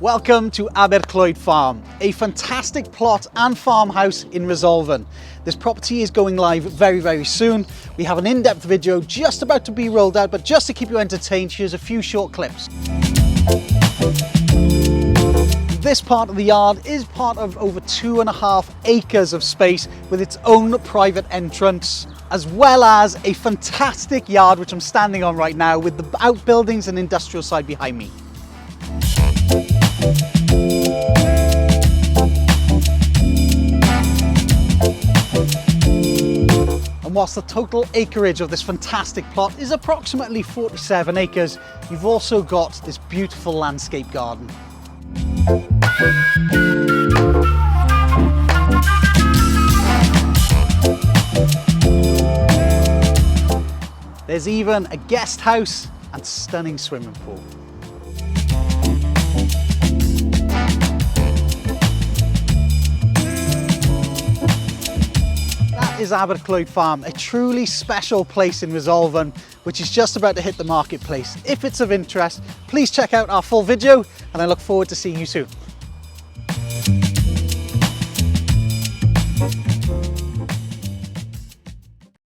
Welcome to Aberclwyd Farm, a fantastic plot and farmhouse in Resolven. This property is going live very soon. We have an in-depth video just about to be rolled out, but just to keep you entertained, here's a few short clips. This part of the yard is part of over 2.5 acres of space with its own private entrance, as well as a fantastic yard which I'm standing on right now with the outbuildings and industrial side behind me. And whilst the total acreage of this fantastic plot is approximately 47 acres, you've also got this beautiful landscape garden. There's even a guest house and stunning swimming pool. That is Aberclwyd Farm, a truly special place in Resolven, which is just about to hit the marketplace. If it's of interest, please check out our full video, and I look forward to seeing you soon.